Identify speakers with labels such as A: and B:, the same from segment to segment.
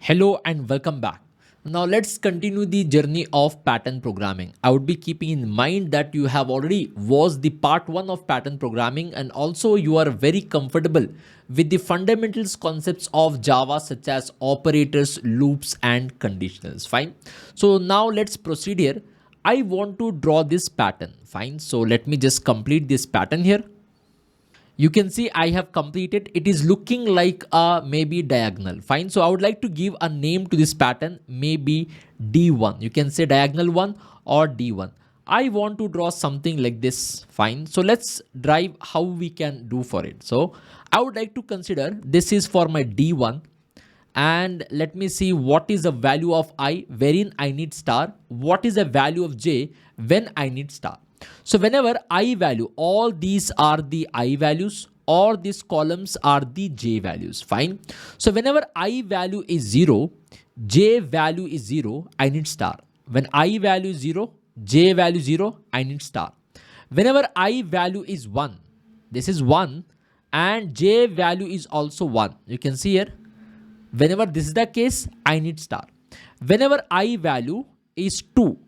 A: Hello and welcome back. Now let's continue the journey of pattern programming. I would be keeping in mind that you have already watched the part 1 of pattern programming and also you are very comfortable with the fundamentals concepts of Java such as operators, loops and conditionals. Fine. So now let's proceed here. I want to draw this pattern. Fine. So let me just complete this pattern here. You can see I have completed. It is looking like a maybe diagonal. Fine. So I would like to give a name to this pattern, maybe D1. You can say diagonal 1 or D1. I want to draw something like this. Fine. So let's drive how we can do for it. So I would like to consider this is for my D1. And let me see what is the value of I wherein I need star. What is the value of J when I need star. So whenever I value, all these are the I values or these columns are the J values. Fine. So whenever I value is 0, J value is 0, I need star. When I value is 0, J value 0, I need star. Whenever I value is 1, this is 1 and J value is also 1. You can see here. Whenever this is the case, I need star. Whenever I value is 2,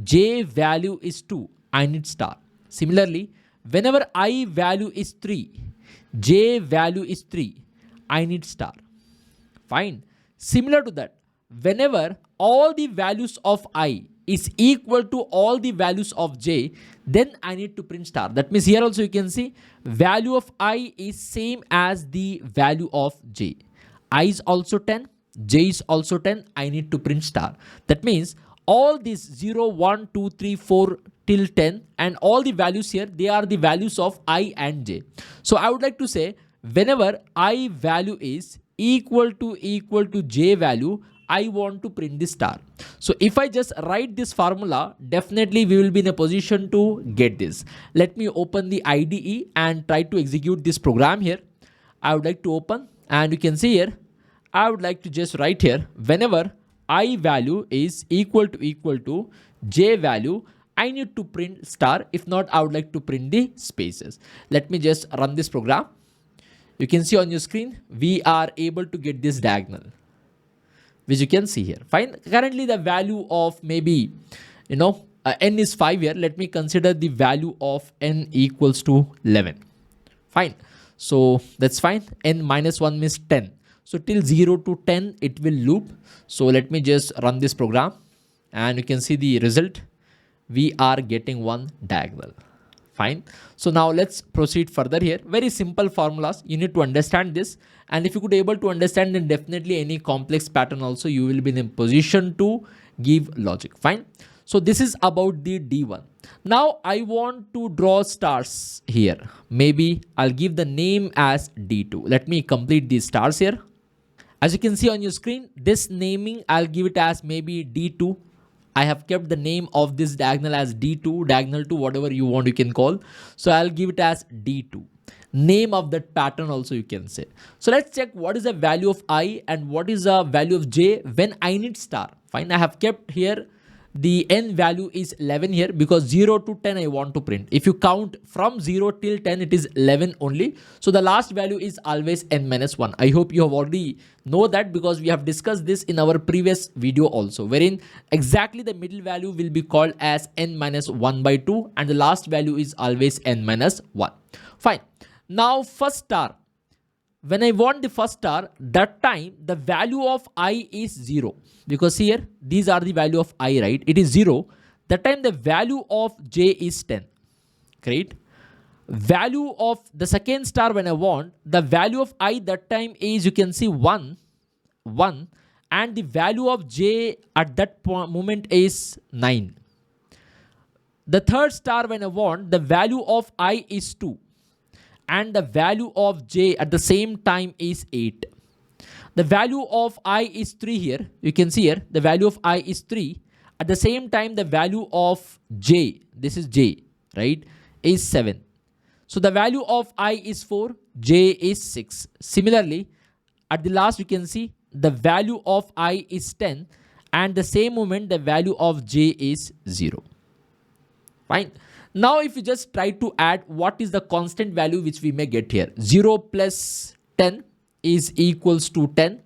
A: J value is 2, I need star. Similarly, whenever I value is 3, J value is 3, I need star. Fine. Similar to that, whenever all the values of I is equal to all the values of J, then I need to print star. That means here also you can see value of I is same as the value of J. I is also 10, J is also 10, I need to print star. That means all these 0, 1, 2, 3, 4 till 10 and all the values here, they are the values of I and J. So I would like to say whenever I value is equal to J value, I want to print this star. So if I just write this formula, definitely we will be in a position to get this. Let me open the IDE and try to execute this program here. I would like to open and you can see here, I would like to just write here whenever I value is equal to J value, I need to print star. If not, I would like to print the spaces. Let me just run this program. You can see on your screen, we are able to get this diagonal, which you can see here. Fine. Currently the value of maybe, n is 5 here. Let me consider the value of n equals to 11. Fine. So that's fine. N minus 1 means 10. So till 0 to 10, it will loop. So let me just run this program and you can see the result. We are getting one diagonal. Fine. So now let's proceed further here. Very simple formulas. You need to understand this. And if you could able to understand, then definitely any complex pattern also you will be in a position to give logic. Fine. So this is about the D1. Now I want to draw stars here. Maybe I'll give the name as D2. Let me complete these stars here. As you can see on your screen, this naming, I'll give it as maybe D2. I have kept the name of this diagonal as D2, diagonal 2, whatever you want you can call. So I'll give it as D2. Name of that pattern also you can say. So let's check what is the value of I and what is the value of J when I need star. Fine, I have kept here the n value is 11 here because 0 to 10 I want to print. If you count from 0 till 10, it is 11 only. So the last value is always n minus 1. I hope you have already know that because we have discussed this in our previous video also, wherein exactly the middle value will be called as n minus 1 by 2 and the last value is always n minus 1. Fine. Now first star. When I want the first star, that time the value of I is 0 because here these are the value of I, right? It is 0. That time the value of J is 10. Great. Value of the second star when I want, the value of I that time is, you can see 1 and the value of J at that moment is 9. The third star when I want, the value of I is 2. And the value of J at the same time is 8. The value of I is 3 here. You can see here the value of I is 3. At the same time the value of J, this is J, right, is 7. So the value of I is 4, J is 6. Similarly, at the last you can see the value of I is 10 and the same moment the value of J is 0. Fine. Now if you just try to add what is the constant value which we may get here. 0 plus 10 is equals to 10.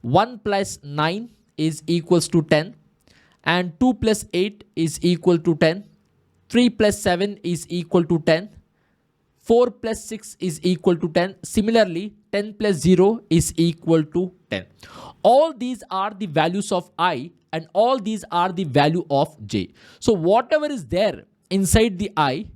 A: 1 plus 9 is equals to 10, and 2 plus 8 is equal to 10, 3 plus 7 is equal to 10, 4 plus 6 is equal to 10. Similarly, 10 plus 0 is equal to 10. All these are the values of I, and all these are the value of j. So whatever is there inside the I,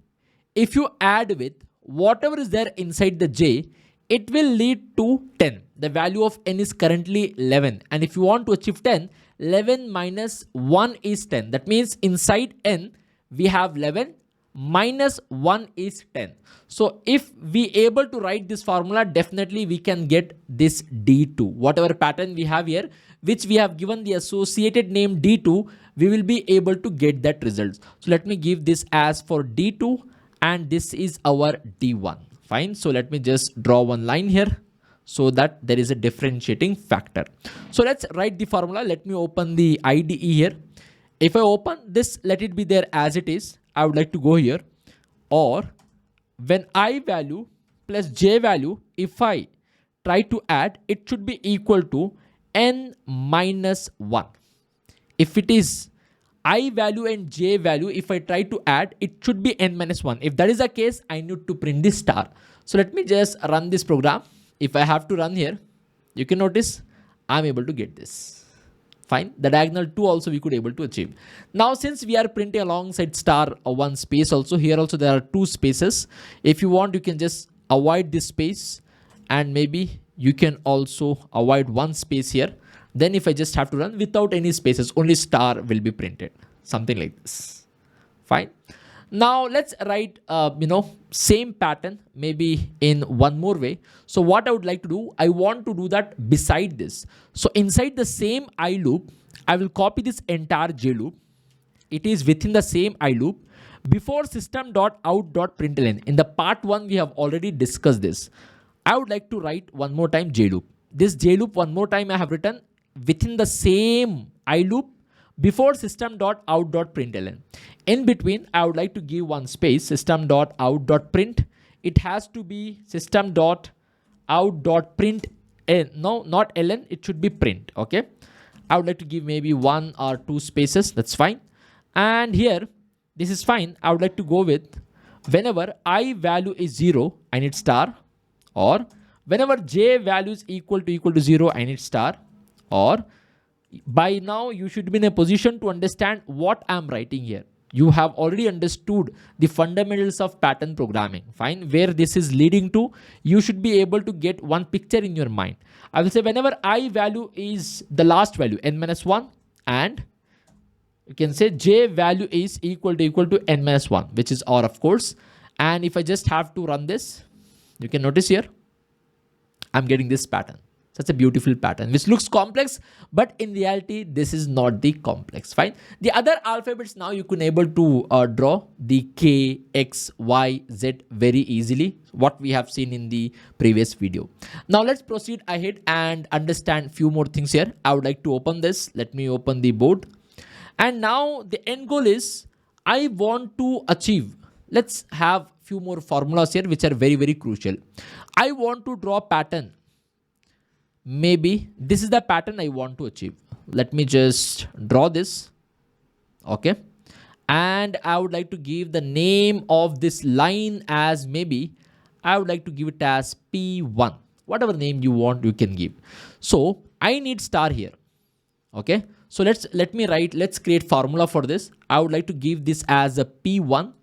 A: if you add with whatever is there inside the j, it will lead to 10. The value of n is currently 11. And if you want to achieve 10, 11 minus 1 is 10. That means inside n, we have 11 minus 1 is 10. So if we able to write this formula, definitely we can get this D2. Whatever pattern we have here, which we have given the associated name D2, we will be able to get that results. So let me give this as for D2, and this is our D1. Fine. So let me just draw one line here so that there is a differentiating factor. So let's write the formula. Let me open the IDE here. If I open this, let it be there as it is. I would like to go here, or when I value plus j value, if I try to add, it should be equal to n minus 1. If it is I value and j value, if I try to add, it should be n minus 1. If that is the case, I need to print this star. So let me just run this program. If I have to run here, you can notice I'm able to get this. Fine. The diagonal 2 also we could able to achieve. Now, since we are printing alongside star one space also, here also there are 2 spaces. If you want, you can just avoid this space, and maybe you can also avoid 1 space here. Then if I just have to run without any spaces, only star will be printed. Something like this. Fine. Now let's write, same pattern, maybe in one more way. So what I would like to do, I want to do that beside this. So inside the same I loop, I will copy this entire j loop. It is within the same I loop. Before system.out.println, in the part 1, we have already discussed this. I would like to write one more time j loop. This j loop one more time I have written within the same I loop before system.out.println. In between, I would like to give one space, system.out.print. It has to be system.out.print. No, not ln, it should be print. Okay. I would like to give maybe 1 or 2 spaces. That's fine. And here, this is fine. I would like to go with whenever I value is 0, I need star, or whenever j value is equal to 0, I need star, or by now you should be in a position to understand what I'm writing here. You have already understood the fundamentals of pattern programming. Fine. Where this is leading to, you should be able to get one picture in your mind. I will say whenever I value is the last value, n minus 1, and you can say j value is equal to n minus 1, which is or of course. And if I just have to run this, you can notice here, I'm getting this pattern. Such a beautiful pattern, which looks complex, but in reality, this is not the complex. Fine. The other alphabets now you can able to draw the K, X, Y, Z very easily, what we have seen in the previous video. Now let's proceed ahead and understand few more things here. I would like to open this. Let me open the board. And now the end goal is I want to achieve. Let's have few more formulas here, which are very, very crucial. I want to draw pattern. Maybe this is the pattern I want to achieve. Let me just draw this. Okay. And I would like to give the name of this line as maybe I would like to give it as P1. Whatever name you want, you can give. So I need star here. Okay. So let's create formula for this. I would like to give this as a P1.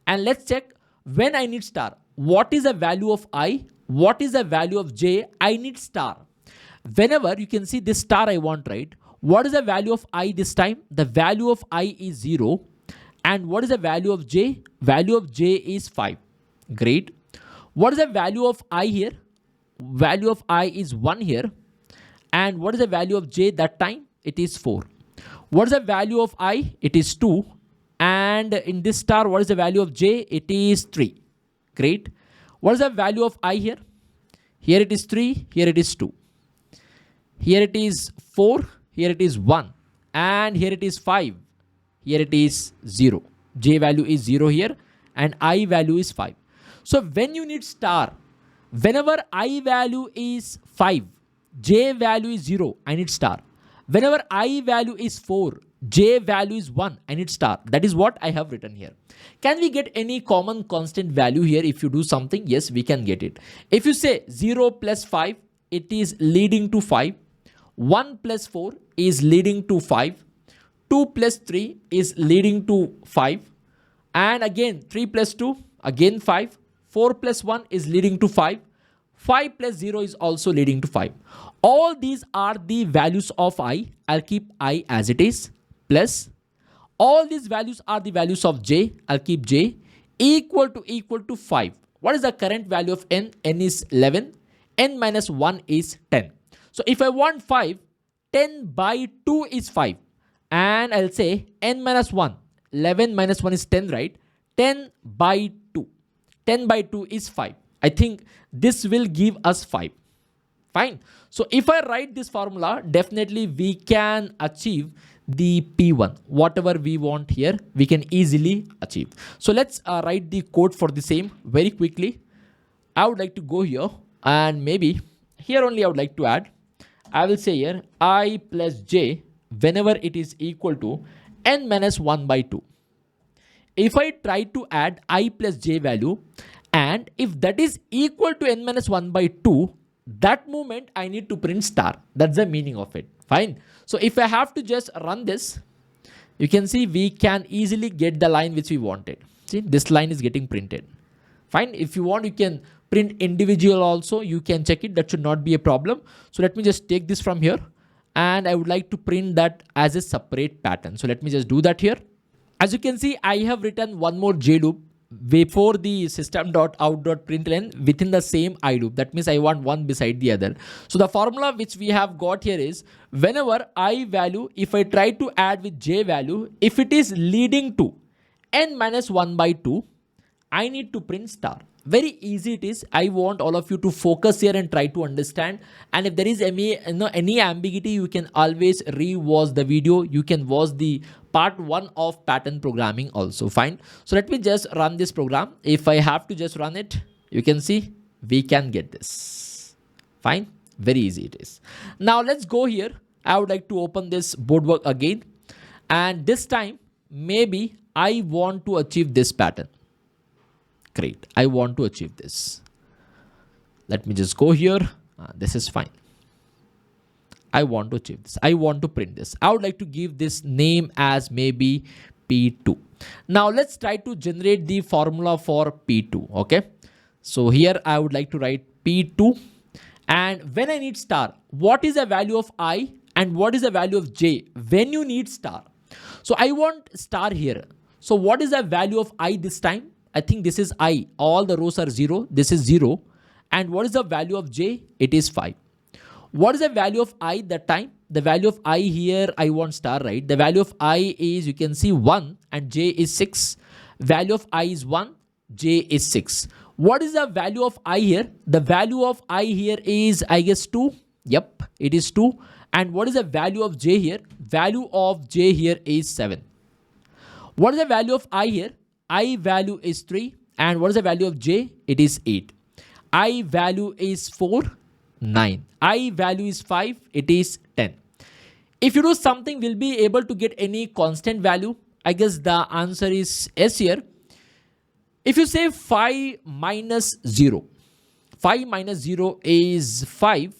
A: And let's check when I need star. What is the value of I? What is the value of j? I need star. Whenever you can see this star I want, right? What is the value of I this time? The value of I is 0. And what is the value of j? Value of j is 5. Great. What is the value of I here? Value of I is 1 here. And what is the value of j that time? It is 4. What is the value of I? It is 2. And in this star, what is the value of j? It is 3. Great. What is the value of I here? Here it is 3. Here it is 2. Here it is 4. Here it is 1. And here it is 5. Here it is 0. J value is 0 here. And I value is 5. So when you need star, whenever I value is 5, j value is 0, I need star. Whenever I value is 4, j value is 1, I need star. That is what I have written here. Can we get any common constant value here if you do something? Yes, we can get it. If you say 0 plus 5, it is leading to 5. 1 plus 4 is leading to 5. 2 plus 3 is leading to 5. And again 3 plus 2, again 5. 4 plus 1 is leading to 5. 5 plus 0 is also leading to 5. All these are the values of I. I'll keep I as it is. Plus all these values are the values of j. I'll keep j equal to 5. What is the current value of n? N is 11. N minus 1 is 10. So if I want 5, 10 by 2 is 5. And I'll say n minus 1. 11 minus 1 is 10, right? 10 by 2. 10 by 2 is 5. I think this will give us 5. Fine. So if I write this formula, definitely we can achieve the P1. Whatever we want here, we can easily achieve. So let's write the code for the same very quickly. I would like to go here and maybe here only I would like to add. I will say here I plus j whenever it is equal to n minus 1 by 2. If I try to add I plus j value and if that is equal to n minus 1 by 2, that moment I need to print star. That's the meaning of it. Fine. So if I have to just run this, you can see we can easily get the line which we wanted. See, this line is getting printed. Fine. If you want, you can print individual also. You can check it. That should not be a problem. So let me just take this from here. And I would like to print that as a separate pattern. So let me just do that here. As you can see, I have written one more j loop before the system.out.println within the same I loop. That means I want one beside the other. So the formula which we have got here is whenever I value, if I try to add with j value, if it is leading to n minus 1 by 2, I need to print star. Very easy it is. I want all of you to focus here and try to understand. And if there is any ambiguity, you can always re-watch the video. You can watch the part 1 of pattern programming also. Fine. So let me just run this program. If I have to just run it, you can see we can get this. Fine. Very easy it is. Now let's go here. I would like to open this boardwork again. And this time, maybe I want to achieve this pattern. Great. I want to achieve this. Let me just go here. This is fine. I want to achieve this. I want to print this. I would like to give this name as maybe P2. Now let's try to generate the formula for P2. Okay. So here I would like to write P2. And when I need star, what is the value of I and what is the value of j when you need star? So I want star here. So what is the value of I this time? I think this is I. All the rows are 0. This is 0. And what is the value of j? It is 5. What is the value of I that time? The value of I here, I want star, right? The value of I is, you can see 1 and j is 6. Value of I is 1, j is 6. What is the value of I here? The value of I here is, I guess, 2. Yep, it is 2. And what is the value of j here? Value of j here is 7. What is the value of I here? I value is 3. And what is the value of j? It is 8. I value is 4, 9. I value is 5. It is 10. If you do something, will be able to get any constant value? I guess the answer is yes here. If you say 5 minus 0. 5 minus 0 is 5.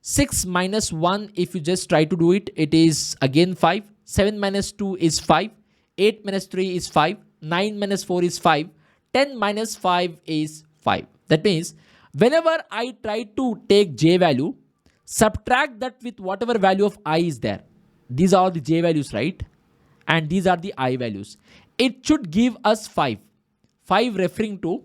A: 6 minus 1, if you just try to do it, it is again 5. 7 minus 2 is 5. 8 minus 3 is 5. 9 minus 4 is 5. 10 minus 5 is 5. That means whenever I try to take j value, subtract that with whatever value of I is there. These are the j values, right? And these are the I values. It should give us 5. 5 referring to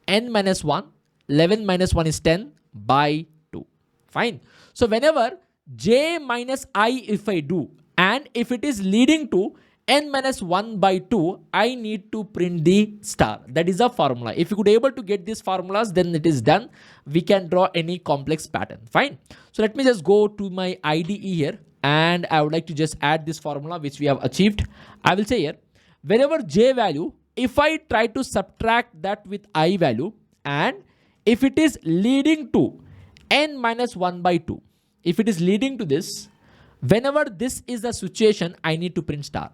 A: n minus 1. 11 minus 1 is 10 by 2. Fine. So whenever j minus I if I do, and if it is leading to n minus 1 by 2, I need to print the star. That is a formula. If you could able to get these formulas, then it is done. We can draw any complex pattern. Fine. So let me just go to my IDE here. And I would like to just add this formula which we have achieved. I will say here, whenever j value, if I try to subtract that with I value, and if it is leading to n minus 1 by 2, if it is leading to this, whenever this is the situation, I need to print star.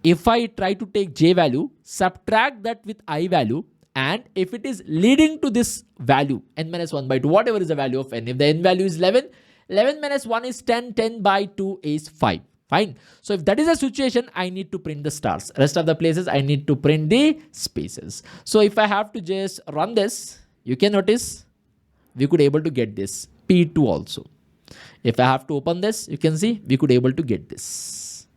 A: If I try to take j value, subtract that with I value, and if it is leading to this value, n minus 1 by 2, whatever is the value of n, if the n value is 11, 11 minus 1 is 10, 10 by 2 is 5. Fine. So if that is a situation, I need to print the stars. Rest of the places, I need to print the spaces. So if I have to just run this, you can notice we could able to get this P2 also. If I have to open this, you can see we could able to get this.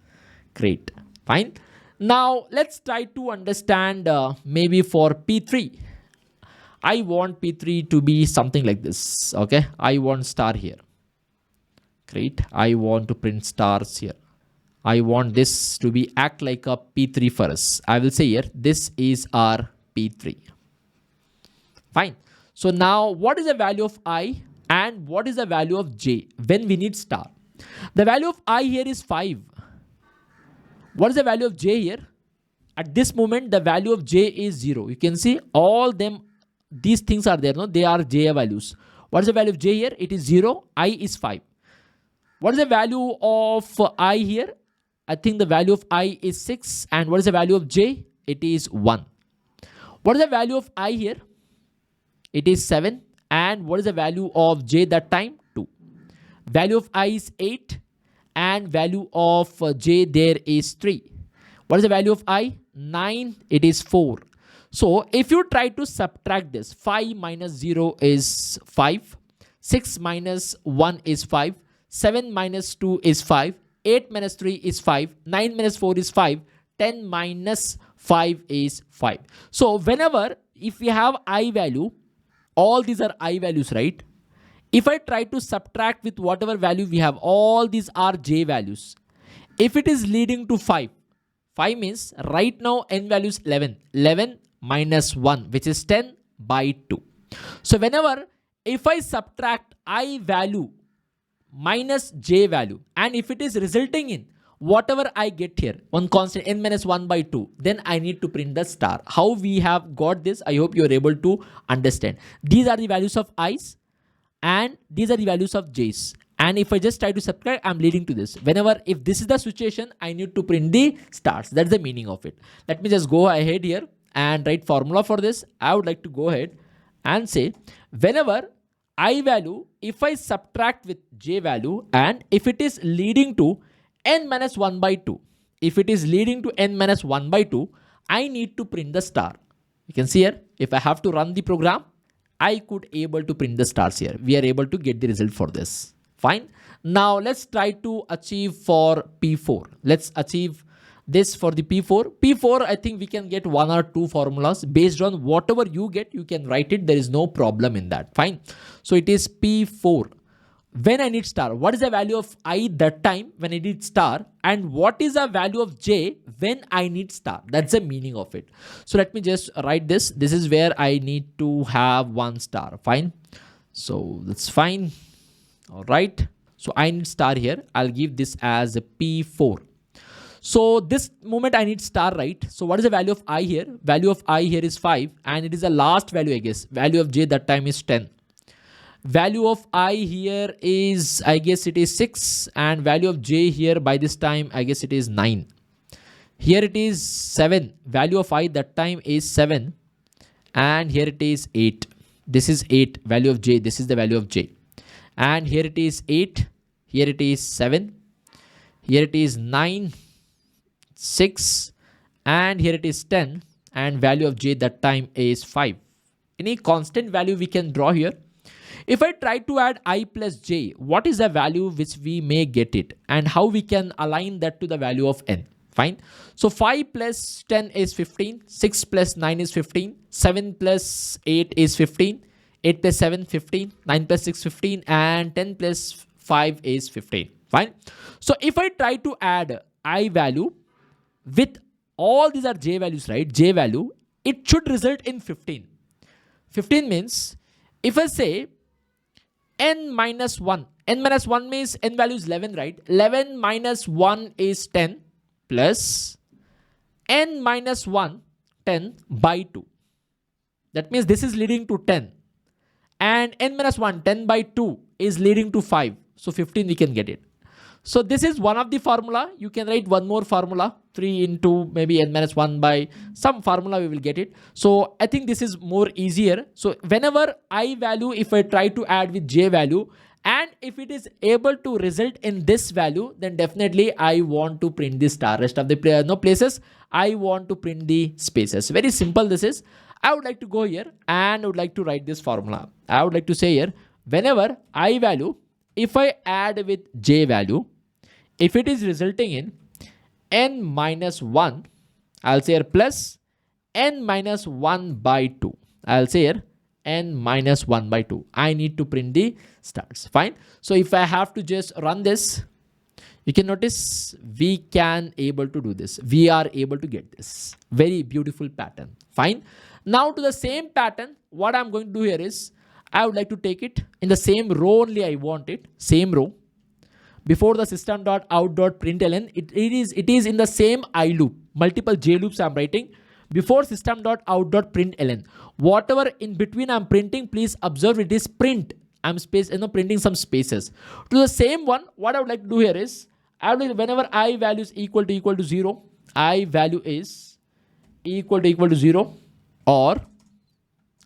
A: Great. Fine. Now let's try to understand maybe for P3. I want P3 to be something like this. Okay. I want star here. Great. I want to print stars here. I want this to be act like a P3 for us. I will say here, this is our P3. Fine. So now what is the value of I and what is the value of j when we need star? The value of I here is 5. What is the value of j here? At this moment, the value of j is 0. You can see all them, these things are there. No, they are j values. What is the value of j here? It is 0. I is 5. What is the value of I here? I think the value of I is 6. And what is the value of j? It is 1. What is the value of I here? It is 7. And what is the value of j that time? 2. Value of I is 8. And value of j there is 3. What is the value of I? 9. It is 4. So if you try to subtract this, 5 minus 0 is 5. 6 minus 1 is 5. 7 minus 2 is 5. 8 minus 3 is 5. 9 minus 4 is 5. 10 minus 5 is 5. So whenever, if we have I value, all these are I values, right? If I try to subtract with whatever value we have, all these are j values. If it is leading to 5, 5 means right now n value is 11. 11 minus 1, which is 10 by 2. So whenever, if I subtract I value minus j value, and if it is resulting in whatever I get here, one constant n minus 1 by 2, then I need to print the star. How we have got this, I hope you are able to understand. These are the values of i's and these are the values of j's. And if I just try to subtract, I'm leading to this. Whenever, if this is the situation, I need to print the stars. That's the meaning of it. Let me just go ahead here and write formula for this. I would like to go ahead and say, whenever I value, if I subtract with j value, and if it is leading to n minus 1 by 2, if it is leading to n minus 1 by 2, I need to print the star. You can see here, if I have to run the program, I could able to print the stars here. We are able to get the result for this. Fine. Now let's try to achieve for P4. Let's achieve this for the P4. P4, I think we can get 1 or 2 formulas based on whatever you get. You can write it. There is no problem in that. Fine. So it is P4. When I need star, what is the value of I that time when I need star, and what is the value of j when I need star? That's the meaning of it. So let me just write this. This is where I need to have 1 star. Fine. So that's fine. All right. So I need star here. I'll give this as a P4. So this moment I need star, right? So what is the value of I here? Value of I here is 5, and it is the last value, I guess. Value of j that time is 10. Value of I here is, I guess it is 6, and value of j here by this time, I guess it is 9. Here it is 7. Value of I that time is 7, and here it is 8. This is 8. Value of j. This is the value of j. And here it is 8. Here it is 7. Here it is 9. 6, and here it is 10, and value of j that time is 5. Any constant value we can draw here. If I try to add I plus j, what is the value which we may get it, and how we can align that to the value of n? Fine. So 5 plus 10 is 15, 6 plus 9 is 15, 7 plus 8 is 15, 8 plus 7 15, 9 plus 6 15, and 10 plus 5 is 15. Fine. So if I try to add I value with all these are j values, right? J value, it should result in 15. 15 means, if I say n minus 1, n minus 1 means n value is 11, right? 11 minus 1 is 10 plus n minus 1, 10 by 2. That means this is leading to 10. And n minus 1, 10 by 2 is leading to 5. So 15 we can get it. So this is one of the formula. You can write one more formula, 3 into maybe n minus 1 by some formula, we will get it. So I think this is more easier. So whenever I value, if I try to add with j value, and if it is able to result in this value, then definitely I want to print the star. Rest of the places, I want to print the spaces. Very simple this is. I would like to go here and would like to write this formula. I would like to say here, whenever I value, if I add with j value, if it is resulting in n minus 1, I'll say here plus n minus 1 by 2. I'll say here n minus 1 by 2. I need to print the stars. Fine. So if I have to just run this, you can notice we can able to do this. We are able to get this. Very beautiful pattern. Fine. Now to the same pattern, what I'm going to do here is, I would like to take it in the same row only. I want it, same row. Before the system.out.println, it is in the same I loop. Multiple j loops I'm writing. Before system.out.println, whatever in between I'm printing, please observe it is print. I'm printing some spaces. To the same one, what I would like to do here is, I would like, whenever I value is equal to 0, I value is equal to 0, or,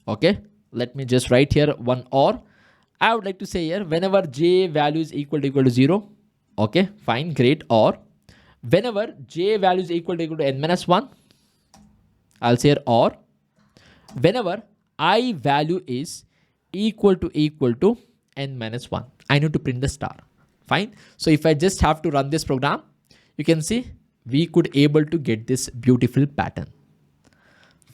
A: okay, let me just write here one or. I would like to say here, whenever j value is equal to 0, okay, fine, great, or whenever j value is equal to n minus 1, I'll say here, or whenever I value is equal to n minus 1, I need to print the star. Fine. So if I just have to run this program, you can see we could able to get this beautiful pattern.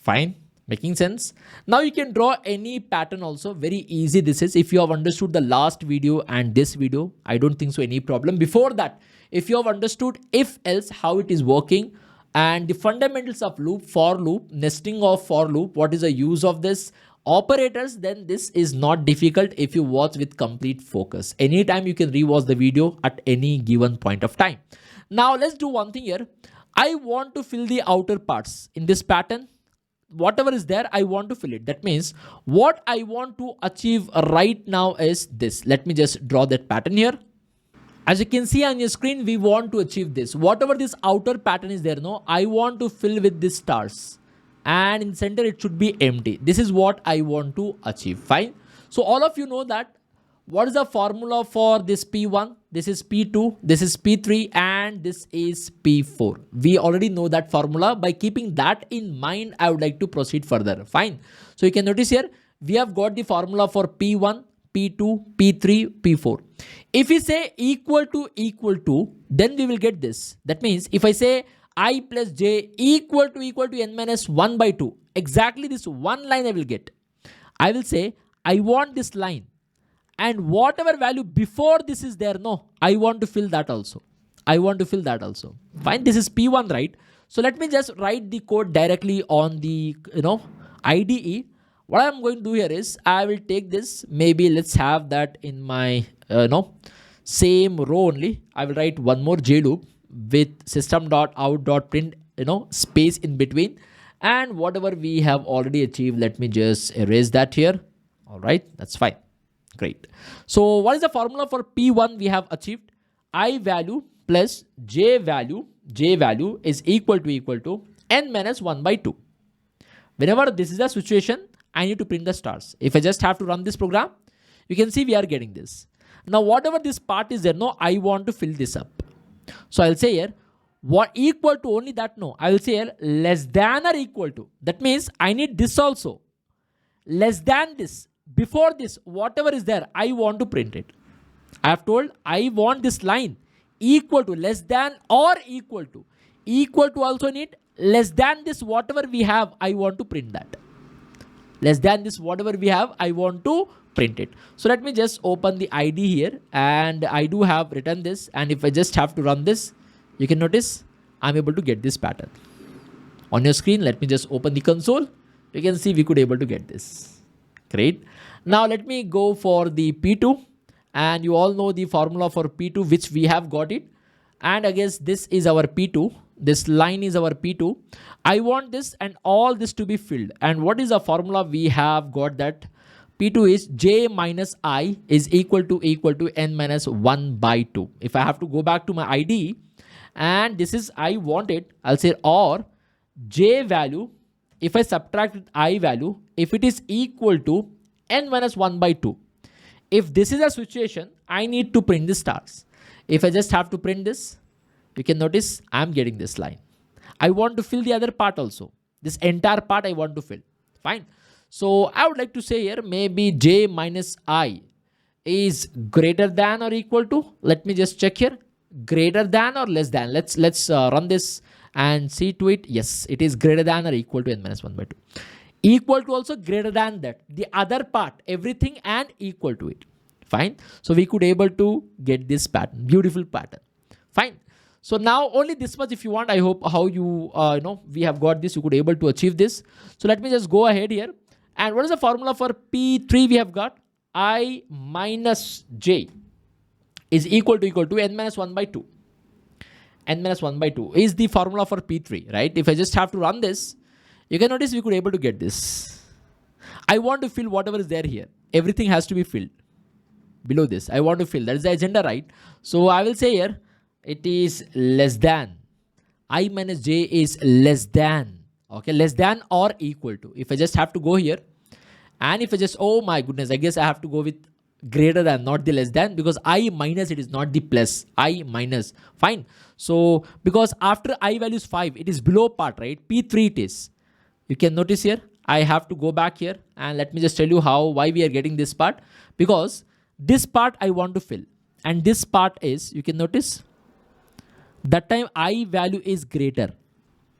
A: Fine. Making sense? Now you can draw any pattern also. Very easy this is. If you have understood the last video and this video, I don't think so any problem. Before that, if you have understood if else, how it is working, and the fundamentals of loop, for loop, nesting of for loop, what is the use of this, operators, then this is not difficult if you watch with complete focus. Anytime you can rewatch the video at any given point of time. Now let's do one thing here. I want to fill the outer parts in this pattern. Whatever is there, I want to fill it. That means what I want to achieve right now is this. Let me just draw that pattern here. As you can see on your screen, we want to achieve this. Whatever this outer pattern is there, no, I want to fill with these stars. And in center, it should be empty. This is what I want to achieve. Fine. So all of you know that what is the formula for this P1? This is P2, this is P3, and this is P4. We already know that formula. By keeping that in mind, I would like to proceed further. Fine. So you can notice here, we have got the formula for P1, P2, P3, P4. If we say equal to, then we will get this. That means if I say I plus j equal to n minus 1 by 2, exactly this one line I will get. I will say I want this line. And whatever value before this is there, no, I want to fill that also. Fine, this is P1, right? So let me just write the code directly on the, IDE. What I'm going to do here is, I will take this, maybe let's have that in my, same row only. I will write one more j loop with system.out.print, space in between. And whatever we have already achieved, let me just erase that here. All right, that's fine. Great. So what is the formula for P1 we have achieved? I value plus j value is equal to n minus 1 by 2. Whenever this is the situation, I need to print the stars. If I just have to run this program, you can see we are getting this. Now whatever this part is there, no, I want to fill this up. So I'll say here, what equal to only that, no, I will say here less than or equal to. That means I need this also. Less than this. Before this, whatever is there, I want to print it. I have told I want this line equal to, less than or equal to. Equal to also need less than this, whatever we have, I want to print that. Less than this, whatever we have, I want to print it. So let me just open the ID here, and I do have written this. And if I just have to run this, you can notice I'm able to get this pattern. On your screen, let me just open the console. You can see we could able to get this. Great. Now let me go for the P2, and you all know the formula for P2, which we have got it. And I guess this is our P2. This line is our P2. I want this and all this to be filled. And what is the formula? We have got that P2 is j minus I is equal to n minus 1 by 2. If I have to go back to my IDE and this is I want it, I'll say or j value, if I subtract with I value, if it is equal to n minus 1 by 2. If this is a situation, I need to print the stars. If I just have to print this, you can notice I'm getting this line. I want to fill the other part also. This entire part I want to fill. Fine. So I would like to say here maybe j minus I is greater than or equal to, let me just check here, greater than or less than. Let's run this and see to it. Yes, it is greater than or equal to n minus 1 by 2. Equal to also greater than that. The other part, everything and equal to it. Fine. So we could able to get this pattern, beautiful pattern. Fine. So now only this much if you want. I hope how you, we have got this, you could able to achieve this. So let me just go ahead here. And what is the formula for P3 we have got? I minus j is equal to n minus 1 by 2. N minus 1 by 2 is the formula for P3, right? If I just have to run this, you can notice we could able to get this. I want to fill whatever is there here. Everything has to be filled. Below this, I want to fill. That is the agenda, right? So I will say here, it is less than. I minus j is less than. Okay, less than or equal to. If I just have to go here, and if I just, oh my goodness, I guess I have to go with greater than, not the less than, because I minus it is not the plus. I minus. Fine. So because after I value is 5, it is below part, right? P3 it is. You can notice here, I have to go back here and let me just tell you why we are getting this part. Because this part I want to fill. And this part is, you can notice, that time I value is greater.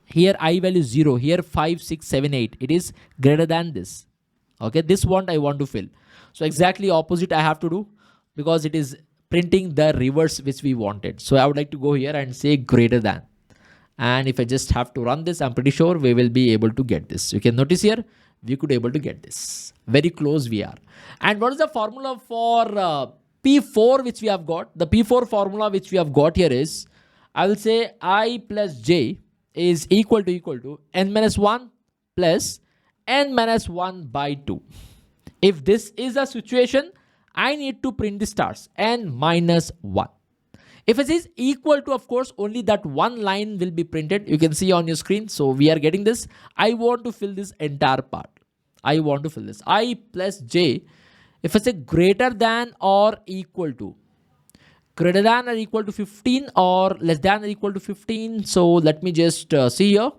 A: Here I value 0. Here 5, 6, 7, 8. It is greater than this. Okay, this one I want to fill. So exactly opposite I have to do because it is printing the reverse which we wanted. So I would like to go here and say greater than. And if I just have to run this, I'm pretty sure we will be able to get this. You can notice here, we could able to get this. Very close we are. And what is the formula for P4 which we have got? The P4 formula which we have got here is, I will say I plus j is equal to n minus 1 plus n minus 1 by 2. If this is a situation, I need to print the stars, n minus 1. If it is equal to, of course, only that one line will be printed. You can see on your screen. So we are getting this. I want to fill this entire part. I want to fill this. I plus j. If I say greater than or equal to, greater than or equal to 15 or less than or equal to 15. So let me just see here.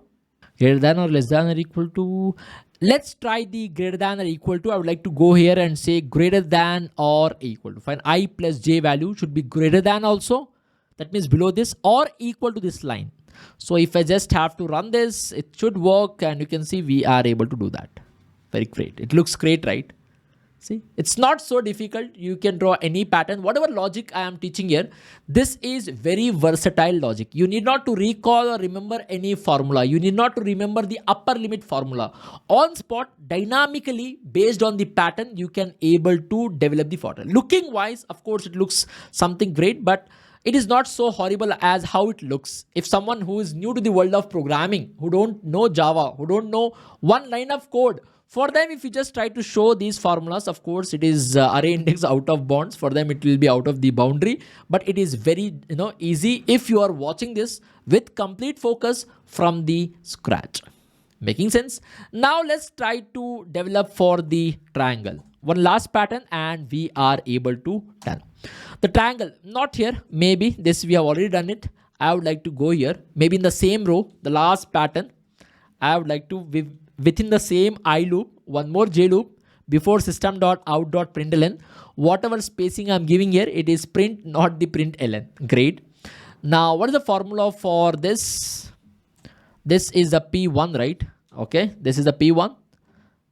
A: Greater than or less than or equal to. Let's try the greater than or equal to. I would like to go here and say greater than or equal to. Fine. I plus j value should be greater than also. That means below this or equal to this line. So if I just have to run this, it should work. And you can see we are able to do that. Very great. It looks great, right? See, it's not so difficult. You can draw any pattern, whatever logic I am teaching here. This is very versatile logic. You need not to recall or remember any formula. You need not to remember the upper limit formula. On spot, dynamically, based on the pattern, you can able to develop the pattern. Looking wise, of course, it looks something great, but it is not so horrible as how it looks. If someone who is new to the world of programming, who don't know Java, who don't know one line of code, for them, if you just try to show these formulas, of course, it is array index out of bounds. For them, it will be out of the boundary. But it is very easy if you are watching this with complete focus from the scratch. Making sense? Now let's try to develop for the triangle. One last pattern and we are able to done. The triangle, not here. Maybe this we have already done it. I would like to go here. Maybe in the same row, the last pattern. I would like to within the same I loop, one more j loop before system.out.println. Whatever spacing I'm giving here, it is print, not the println. Great. Now, what is the formula for this? This is a P1, right? Okay, this is a P1,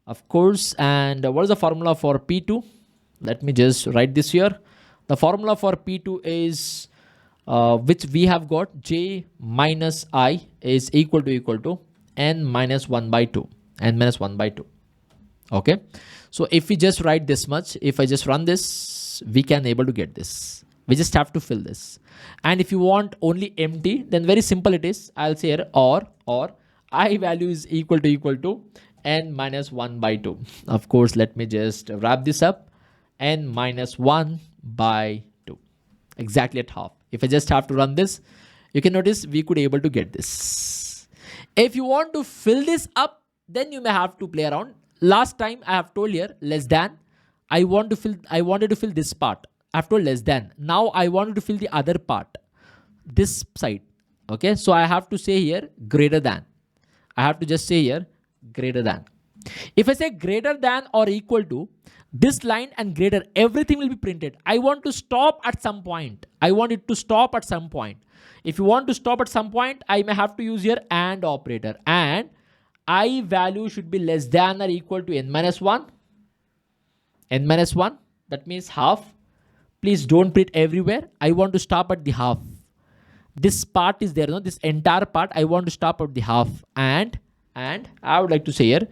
A: of course. And what is the formula for P2? Let me just write this here. The formula for P2 is, which we have got, j minus I is equal to n minus 1 by 2. N minus 1 by 2. Okay. So if we just write this much, if I just run this, we can able to get this. We just have to fill this. And if you want only empty, then very simple it is. I'll say here or I value is equal to n minus 1 by 2. Of course, let me just wrap this up. N minus 1 by 2. Exactly at half. If I just have to run this, you can notice we could able to get this. If you want to fill this up, then you may have to play around. Last time I have told here less than. I wanted to fill this part. I have told less than. Now I wanted to fill the other part. This side. Okay. So I have to say here greater than. I have to just say here greater than. If I say greater than or equal to, this line and greater, everything will be printed. I want to stop at some point. I want it to stop at some point. If you want to stop at some point, I may have to use here AND operator. And I value should be less than or equal to n minus 1. N minus 1, that means half. Please don't print everywhere. I want to stop at the half. This part is there, no? This entire part, I want to stop at the half. And I would like to say here,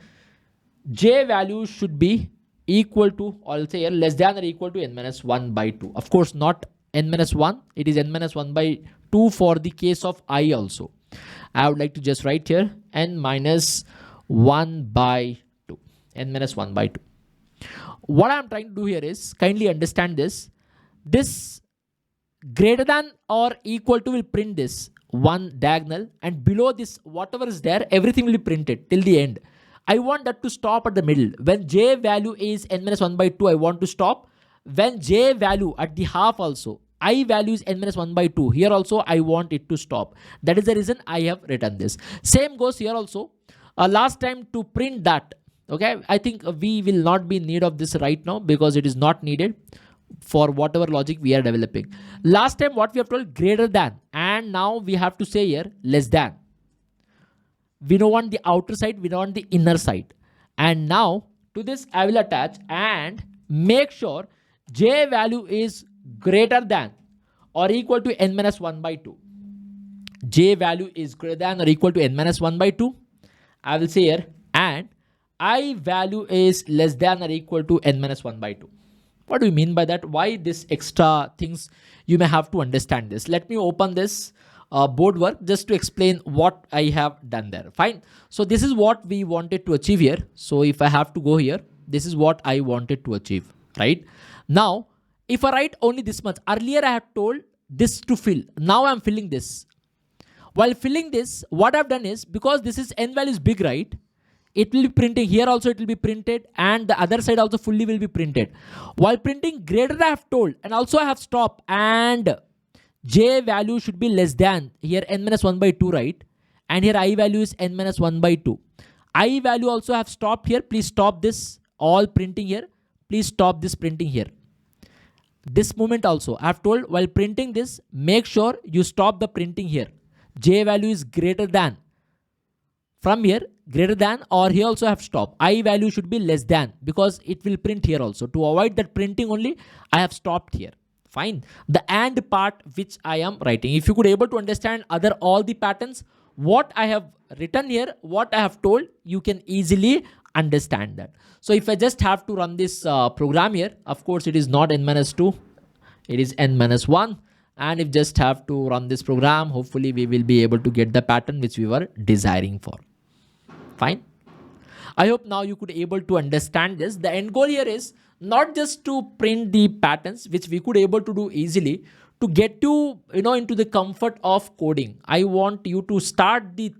A: j value should be equal to, or I'll say here, less than or equal to n minus 1 by 2. Of course, not n minus 1. It is n minus 1 by 2 for the case of I also. I would like to just write here n minus 1 by 2. N minus 1 by 2. What I'm trying to do here is, kindly understand this. This greater than or equal to will print this one diagonal, and below this, whatever is there, everything will be printed till the end. I want that to stop at the middle. When j value is n minus 1 by 2, I want to stop. When j value at the half also, I value is n minus 1 by 2. Here also, I want it to stop. That is the reason I have written this. Same goes here also. Last time to print that. Okay, I think we will not be in need of this right now because it is not needed for whatever logic we are developing. Last time what we have told greater than, and now we have to say here less than. We don't want the outer side, we don't want the inner side. And now to this I will attach and make sure j value is greater than or equal to n minus 1 by 2. J value is greater than or equal to n minus 1 by 2. I will say here and I value is less than or equal to n minus 1 by 2. What do you mean by that? Why this extra things? You may have to understand this. Let me open this board work just to explain what I have done there. Fine. So this is what we wanted to achieve here. So if I have to go here, this is what I wanted to achieve, right? Now, if I write only this much, earlier I have told this to fill. Now I'm filling this. While filling this, what I've done is, because this is n value is big, right? It will be printing here also, it will be printed, and the other side also fully will be printed. While printing greater I have told, and also I have stopped, and j value should be less than, here n minus 1 by 2, right? And here I value is n minus 1 by 2. I value also have stopped here. Please stop this all printing here. Please stop this printing here. This moment also I have told while printing this, make sure you stop the printing here. J value is greater than. From here, greater than, or here also have stopped. I value should be less than because it will print here also. To avoid that printing only, I have stopped here. Fine. The AND part which I am writing. If you could able to understand all the patterns, what I have written here, what I have told, you can easily understand that. So if I just have to run this program here, of course it is not n minus 2, it is n minus 1. And if just have to run this program, hopefully we will be able to get the pattern which we were desiring for. Fine. I hope now you could able to understand this. The end goal here is not just to print the patterns which we could able to do easily, to get you into the comfort of coding. I want you to start the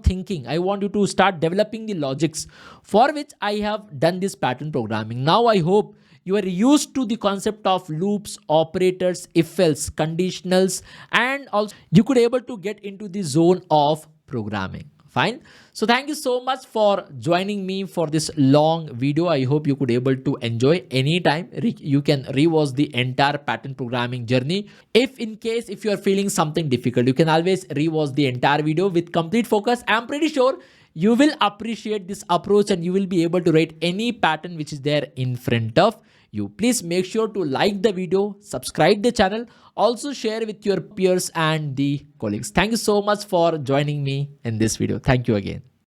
A: thinking. I want you to start developing the logics for which I have done this pattern programming. Now I hope you are used to the concept of loops, operators, if-else, conditionals, and also you could able to get into the zone of programming. Fine. So thank you so much for joining me for this long video. I hope you could able to enjoy. Anytime you can rewatch the entire pattern programming journey. If you are feeling something difficult, you can always rewatch the entire video with complete focus. I'm pretty sure you will appreciate this approach and you will be able to write any pattern which is there in front of you. Please make sure to like the video, subscribe the channel, also share with your peers and the colleagues. Thank you so much for joining me in this video. Thank you again.